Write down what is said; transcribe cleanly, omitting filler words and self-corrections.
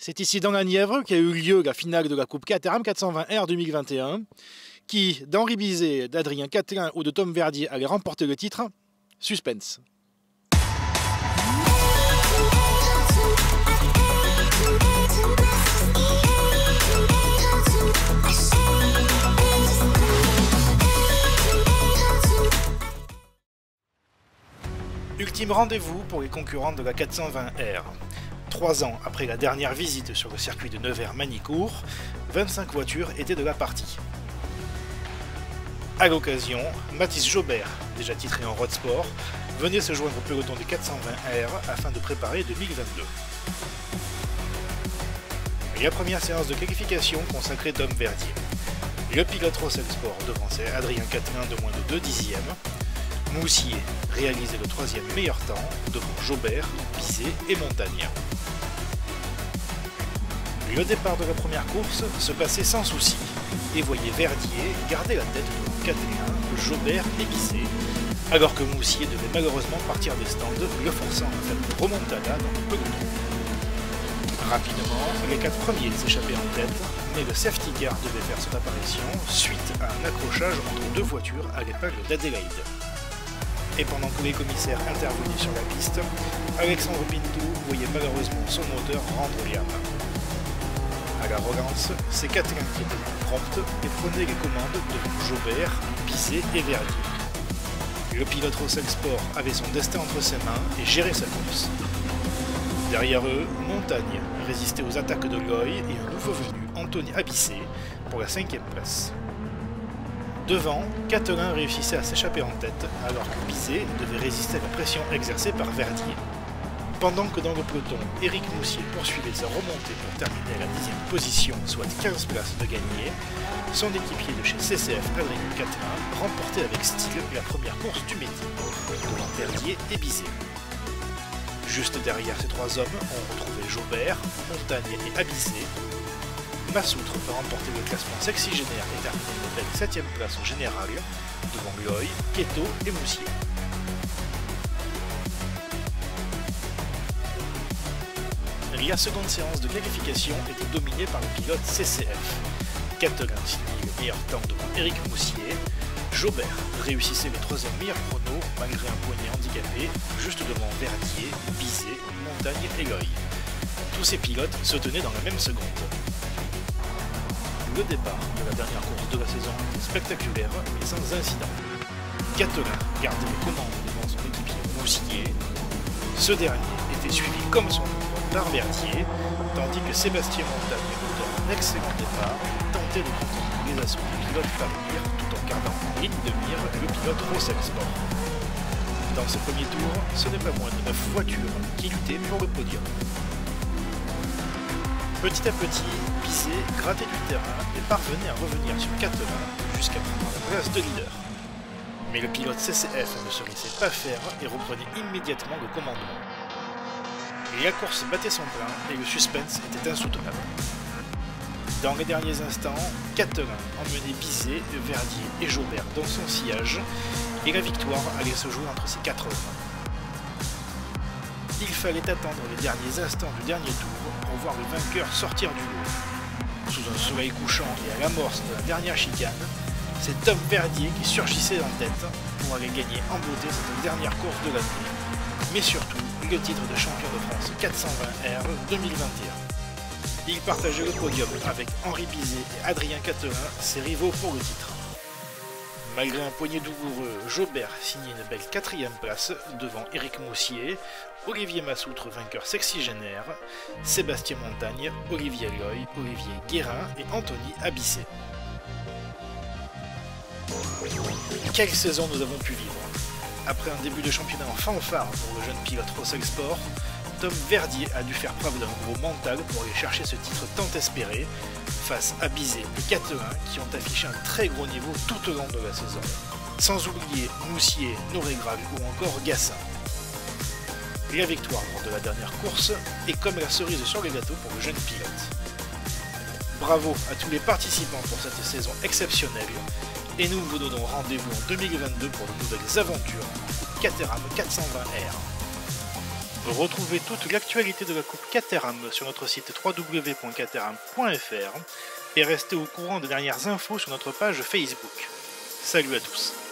C'est ici dans la Nièvre qu'a eu lieu la finale de la Coupe Caterham 420R 2021, qui, d'Henri Bizet, d'Adrien Catelin ou de Tom Verdier allait remporter le titre. Suspense. Ultime rendez-vous pour les concurrents de la 420R. 3 ans après la dernière visite sur le circuit de Nevers-Manicourt, 25 voitures étaient de la partie. À l'occasion, Mathis Jobert, déjà titré en road sport, venait se joindre au peloton des 420R afin de préparer 2022. La première séance de qualification consacrée Tom Verdier. Le pilote Rossel Sport devançait Adrien Catelin de moins de 2 dixièmes. Moussier réalisait le 3e meilleur temps devant Jobert, Bizet et Montagne. Le départ de la première course se passait sans souci et voyait Verdier garder la tête devant Catelin, Jobert et Bizet, alors que Moussier devait malheureusement partir des stands, le forçant à faire une remontada dans le peloton. Rapidement, les 4 premiers s'échappaient en tête, mais le safety car devait faire son apparition suite à un accrochage entre 2 voitures à l'épingle d'Adélaïde. Et pendant que les commissaires intervenaient sur la piste, Alexandre Pinto voyait malheureusement son moteur rendre l'âme. À la relance, c'est Catelin qui était prompte et prenait les commandes devant Jobert, Bizet et Verdier. Le pilote Rossel Sport avait son destin entre ses mains et gérait sa course. Derrière eux, Montagne résistait aux attaques de Loy et un nouveau venu, Anthony Abissé, pour la 5e place. Devant, Catelin réussissait à s'échapper en tête, alors que Bizet devait résister à la pression exercée par Verdier. Pendant que dans le peloton, Éric Moussier poursuivait sa remontée pour terminer à la 10e position, soit 15 places de gagné, son équipier de chez CCF, Adrien Catelin, remportait avec style la première course du meeting, devant Verdier et Bizet. Juste derrière ces 3 hommes, on retrouvait Jobert, Montagne et Abissé. Massoutre va remporter le classement sexygénaire et terminer une belle 7e place au général, devant Loy, Queto et Moussier. La seconde séance de qualification était dominée par le pilote CCF. Catelin signait le meilleur temps devant Éric Moussier. Jobert réussissait le 3e meilleur chrono malgré un poignet handicapé, juste devant Verdier, Bizet, Montagne et Loy. Tous ces pilotes se tenaient dans la même seconde. Le départ de la dernière course de la saison était spectaculaire mais sans incident. Catelin gardait les commandes devant son équipier Moussier. Ce dernier était suivi comme son ombre par Verdier, tandis que Sébastien Montagne, auteur d'un excellent départ, tentait de contenir les assauts du pilote Fabre tout en gardant en ligne de mire le pilote Rossel Sport. Dans ce premier tour, ce n'est pas moins de 9 voitures qui luttaient pour le podium. Petit à petit, Bizet grattait du terrain et parvenait à revenir sur Catelin jusqu'à prendre la place de leader. Mais le pilote CCF ne se laissait pas faire et reprenait immédiatement le commandement. La course battait son plein et le suspense était insoutenable. Dans les derniers instants, Catelin emmenait Bizet, Verdier et Jobert dans son sillage et la victoire allait se jouer entre ces 4 hommes. Il fallait attendre les derniers instants du dernier tour pour voir le vainqueur sortir du lot. Sous un soleil couchant et à l'amorce de la dernière chicane, c'est Tom Verdier qui surgissait en tête pour aller gagner en beauté cette dernière course de l'année, mais surtout le titre de champion de France 420R 2021. Il partageait le podium avec Henri Bizet et Adrien Catelin, ses rivaux pour le titre. Malgré un poignet douloureux, Jobert signait une belle 4e place devant Éric Moussier, Olivier Massoutre vainqueur sexygénaire, Sébastien Montagne, Olivier Loy, Olivier Guérin et Anthony Abissé. Quelle saison nous avons pu vivre! Après un début de championnat en fanfare pour le jeune pilote Rossel Sport, Tom Verdier a dû faire preuve d'un gros mental pour aller chercher ce titre tant espéré, face à Bizet et Catelin qui ont affiché un très gros niveau tout au long de la saison. Sans oublier Moussier, Norégrag ou encore Gassin. La victoire lors de la dernière course est comme la cerise sur le gâteau pour le jeune pilote. Bravo à tous les participants pour cette saison exceptionnelle et nous vous donnons rendez-vous en 2022 pour de nouvelles aventures en Caterham 420R. Retrouvez toute l'actualité de la Coupe Caterham sur notre site www.caterham.fr et restez au courant des dernières infos sur notre page Facebook. Salut à tous.